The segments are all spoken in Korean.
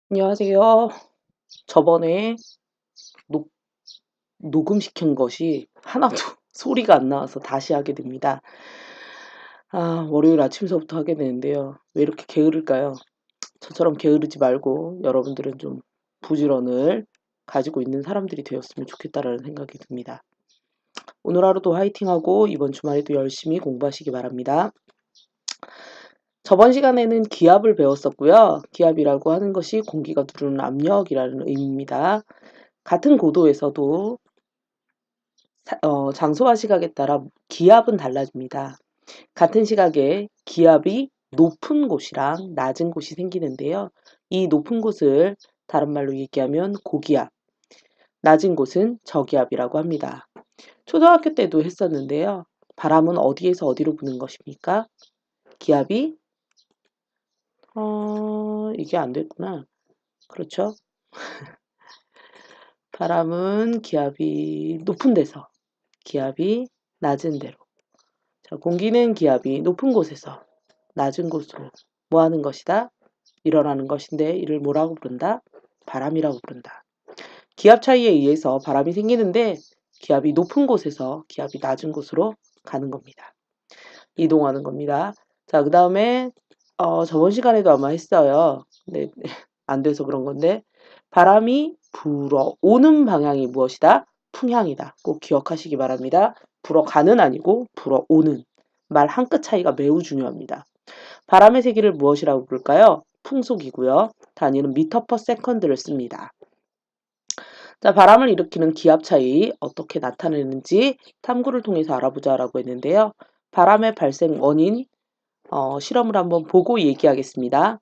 안녕하세요. 저번에 녹 녹음시킨 것이 하나도 소리가 안 나와서 다시 하게 됩니다. 월요일 아침서부터 하게 되는데요. 왜 이렇게 게으를까요? 저처럼 게으르지 말고 여러분들은 좀 부지런을 가지고 있는 사람들이 되었으면 좋겠다라는 생각이 듭니다. 오늘 하루도 화이팅하고 이번 주말에도 열심히 공부하시기 바랍니다. 저번 시간에는 기압을 배웠었고요. 기압이라고 하는 것이 공기가 누르는 압력이라는 의미입니다. 같은 고도에서도 장소와 시각에 따라 기압은 달라집니다. 같은 시각에 기압이 높은 곳이랑 낮은 곳이 생기는데요. 이 높은 곳을 다른 말로 얘기하면 고기압, 낮은 곳은 저기압이라고 합니다. 초등학교 때도 했었는데요. 바람은 어디에서 어디로 부는 것입니까? 기압이 이게 안 됐구나. 그렇죠? 바람은 기압이 높은 데서, 기압이 낮은 데로. 자, 공기는 기압이 높은 곳에서 낮은 곳으로 뭐 하는 것이다? 일어나는 것인데 이를 뭐라고 부른다? 바람이라고 부른다. 기압 차이에 의해서 바람이 생기는데 기압이 높은 곳에서 기압이 낮은 곳으로 가는 겁니다. 이동하는 겁니다. 자, 그 다음에 저번 시간에도 아마 했어요. 근데 안 돼서 그런 건데 바람이 불어오는 방향이 무엇이다? 풍향이다. 꼭 기억하시기 바랍니다. 불어가는 아니고 불어오는. 말 한 끗 차이가 매우 중요합니다. 바람의 세기를 무엇이라고 부를까요? 풍속이고요. 단위는 미터 퍼 세컨드를 씁니다. 자, 바람을 일으키는 기압 차이 어떻게 나타내는지 탐구를 통해서 알아보자라고 했는데요. 바람의 발생 원인 실험을 한번 보고 얘기하겠습니다.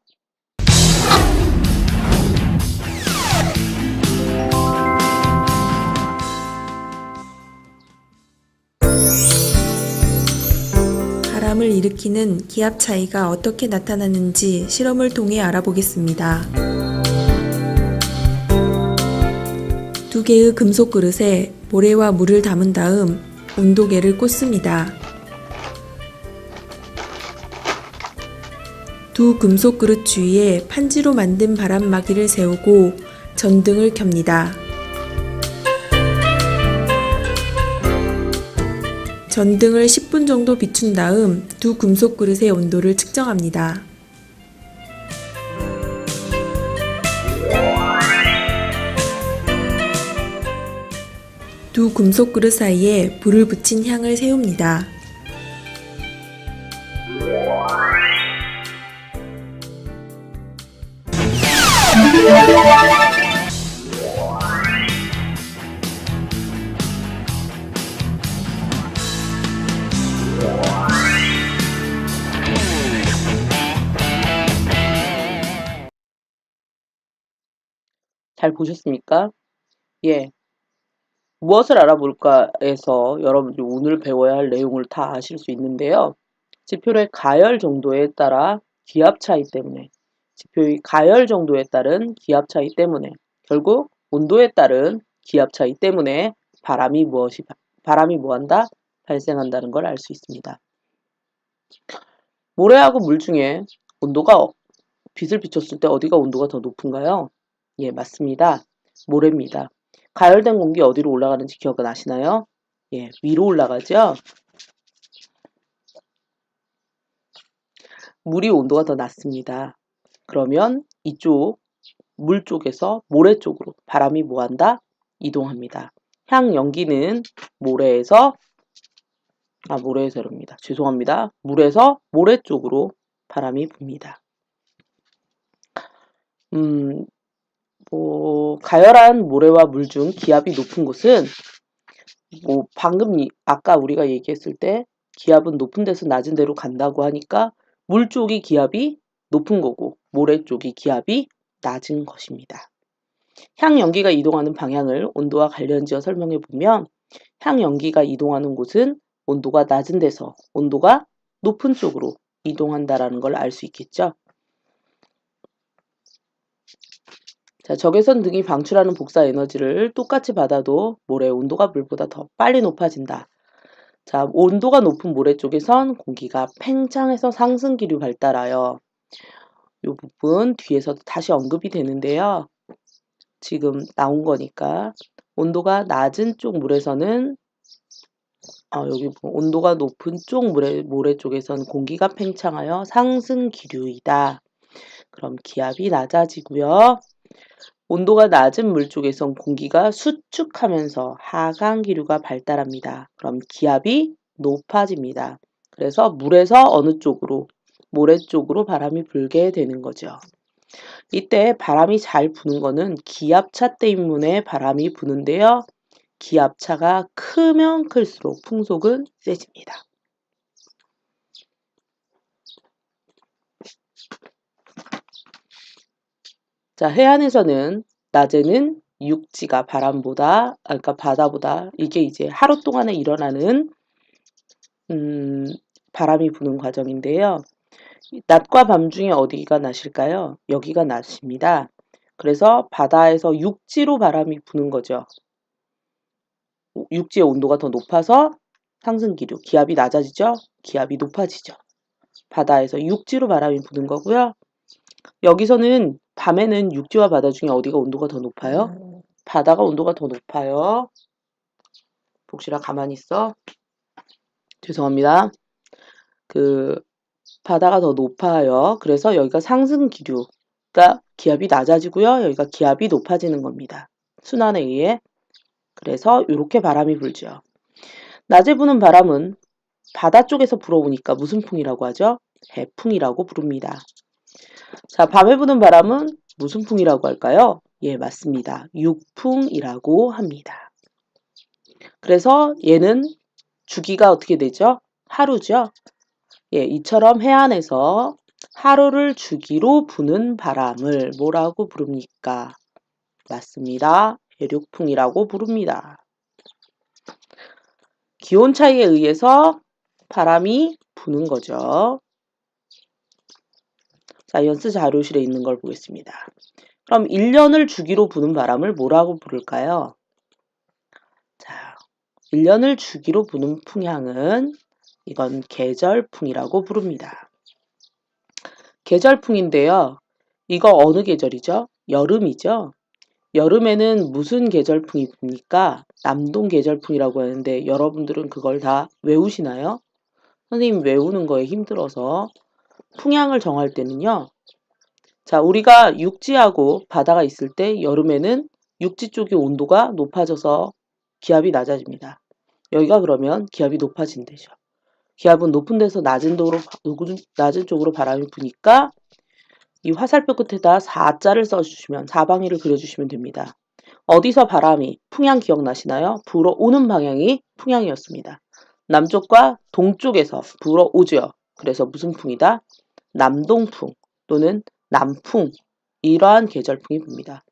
바람을 일으키는 기압 차이가 어떻게 나타나는지 실험을 통해 알아보겠습니다. 두 개의 금속 그릇에 모래와 물을 담은 다음 온도계를 꽂습니다. 두 금속 그릇 주위에 판지로 만든 바람막이를 세우고 전등을 켭니다. 전등을 10분 정도 비춘 다음 두 금속 그릇의 온도를 측정합니다. 두 금속 그릇 사이에 불을 붙인 향을 세웁니다. 잘 보셨습니까? 예. 무엇을 알아볼까에서 여러분들이 오늘 배워야 할 내용을 다 아실 수 있는데요. 지표의 가열 정도에 따라 기압 차이 때문에, 지표의 가열 정도에 따른 기압 차이 때문에, 결국 온도에 따른 기압 차이 때문에 바람이 뭐한다? 발생한다는 걸 알 수 있습니다. 모래하고 물 중에 온도가 빛을 비췄을 때 어디가 온도가 더 높은가요? 예, 맞습니다. 모래입니다. 가열된 공기 어디로 올라가는지 기억은 나시나요? 예, 위로 올라가죠? 물이 온도가 더 낮습니다. 그러면 이쪽 물 쪽에서 모래 쪽으로 바람이 뭐한다? 이동합니다. 향연기는 모래에서 이럽니다. 죄송합니다. 물에서 모래 쪽으로 바람이 붑니다. 가열한 모래와 물 중 기압이 높은 곳은 방금 아까 우리가 얘기했을 때 기압은 높은 데서 낮은 데로 간다고 하니까 물 쪽이 기압이 높은 거고 모래 쪽이 기압이 낮은 것입니다. 향연기가 이동하는 방향을 온도와 관련지어 설명해 보면 향연기가 이동하는 곳은 온도가 낮은 데서 온도가 높은 쪽으로 이동한다라는 걸 알 수 있겠죠. 자, 적외선 등이 방출하는 복사 에너지를 똑같이 받아도 모래의 온도가 물보다 더 빨리 높아진다. 자, 온도가 높은 모래 쪽에선 공기가 팽창해서 상승기류 발달하여 이 부분 뒤에서도 다시 언급이 되는데요. 지금 나온 거니까 온도가 낮은 쪽 물에서는 여기 온도가 높은 쪽 모래 쪽에서는 공기가 팽창하여 상승 기류이다. 그럼 기압이 낮아지고요. 온도가 낮은 물 쪽에선 공기가 수축하면서 하강 기류가 발달합니다. 그럼 기압이 높아집니다. 그래서 물에서 어느 쪽으로? 모래 쪽으로 바람이 불게 되는 거죠. 이때 바람이 잘 부는 거는 기압차 때문에 바람이 부는데요. 기압차가 크면 클수록 풍속은 세집니다. 자, 해안에서는 낮에는 육지가 그러니까 바다보다 이게 이제 하루 동안에 일어나는 바람이 부는 과정인데요. 낮과 밤 중에 어디가 낮을까요? 여기가 낮습니다. 그래서 바다에서 육지로 바람이 부는 거죠. 육지의 온도가 더 높아서 상승기류, 기압이 낮아지죠? 기압이 높아지죠. 바다에서 육지로 바람이 부는 거고요. 여기서는 밤에는 육지와 바다 중에 어디가 온도가 더 높아요? 바다가 온도가 더 높아요. 복실아 가만히 있어. 죄송합니다. 바다가 더 높아요. 그래서 여기가 상승 기류가 기압이 낮아지고요. 여기가 기압이 높아지는 겁니다. 순환에 의해. 그래서 이렇게 바람이 불죠. 낮에 부는 바람은 바다 쪽에서 불어오니까 무슨 풍이라고 하죠? 해풍이라고 부릅니다. 자, 밤에 부는 바람은 무슨 풍이라고 할까요? 예, 맞습니다. 육풍이라고 합니다. 그래서 얘는 주기가 어떻게 되죠? 하루죠. 예, 이처럼 해안에서 하루를 주기로 부는 바람을 뭐라고 부릅니까? 맞습니다. 해륙풍이라고 부릅니다. 기온 차이에 의해서 바람이 부는 거죠. 사이언스 자료실에 있는 걸 보겠습니다. 그럼 1년을 주기로 부는 바람을 뭐라고 부를까요? 자, 1년을 주기로 부는 풍향은 이건 계절풍이라고 부릅니다. 계절풍인데요. 이거 어느 계절이죠? 여름이죠. 여름에는 무슨 계절풍이 붑니까? 남동 계절풍이라고 하는데 여러분들은 그걸 다 외우시나요? 선생님 외우는 거에 힘들어서 풍향을 정할 때는요. 자, 우리가 육지하고 바다가 있을 때 여름에는 육지 쪽의 온도가 높아져서 기압이 낮아집니다. 여기가 그러면 기압이 높아진대죠. 기압은 높은 데서 낮은 쪽으로 바람이 부니까 이 화살표 끝에다 4자를 써주시면 사방위를 그려주시면 됩니다. 어디서 바람이 풍향 기억나시나요? 불어오는 방향이 풍향이었습니다. 남쪽과 동쪽에서 불어오죠. 그래서 무슨 풍이다? 남동풍 또는 남풍, 이러한 계절풍이 붑니다.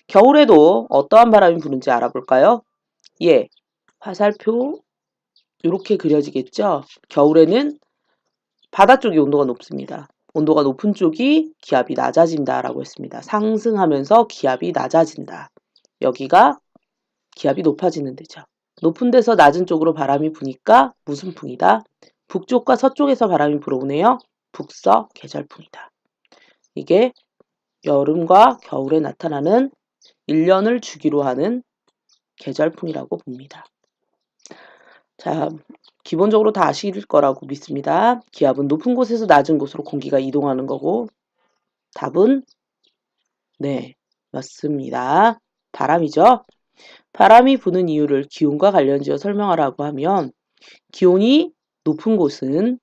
겨울에도 어떠한 바람이 부는지 알아볼까요? 예, 화살표 이렇게 그려지겠죠? 겨울에는 바다 쪽이 온도가 높습니다. 온도가 높은 쪽이 기압이 낮아진다라고 했습니다. 상승하면서 기압이 낮아진다. 여기가 기압이 높아지는 데죠. 높은 데서 낮은 쪽으로 바람이 부니까 무슨 풍이다? 북쪽과 서쪽에서 바람이 불어오네요. 북서 계절풍이다. 이게 여름과 겨울에 나타나는 1년을 주기로 하는 계절풍이라고 봅니다. 자, 기본적으로 다 아실 거라고 믿습니다. 기압은 높은 곳에서 낮은 곳으로 공기가 이동하는 거고 답은 네, 맞습니다. 바람이죠. 바람이 부는 이유를 기온과 관련지어 설명하라고 하면 기온이 높은 곳은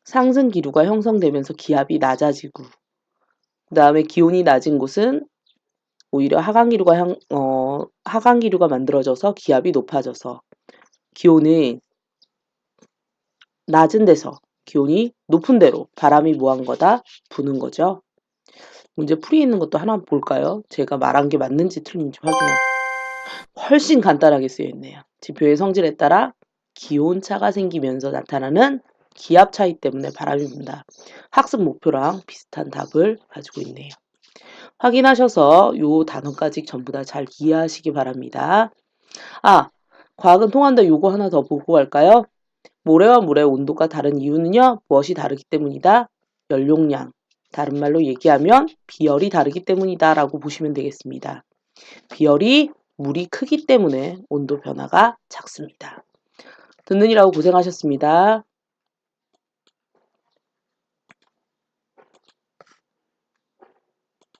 상승 기류가 형성되면서 기압이 낮아지고 그 다음에 기온이 낮은 곳은 오히려 하강 기류가 만들어져서 기압이 높아져서 기온이 낮은 데서 기온이 높은 데로 바람이 뭐한 거다? 부는 거죠. 문제 풀이에 있는 것도 하나 볼까요? 제가 말한 게 맞는지 틀린지 확인하고. 훨씬 간단하게 쓰여 있네요. 지표의 성질에 따라 기온차가 생기면서 나타나는 기압 차이 때문에 바람이 분다. 학습 목표랑 비슷한 답을 가지고 있네요. 확인하셔서 요 단어까지 전부 다 잘 이해하시기 바랍니다. 과학은 통한다 요거 하나 더 보고 갈까요? 모래와 물의 온도가 다른 이유는요. 무엇이 다르기 때문이다? 연용량. 다른 말로 얘기하면 비열이 다르기 때문이다 라고 보시면 되겠습니다. 비열이 물이 크기 때문에 온도 변화가 작습니다. 듣느라고 고생하셨습니다.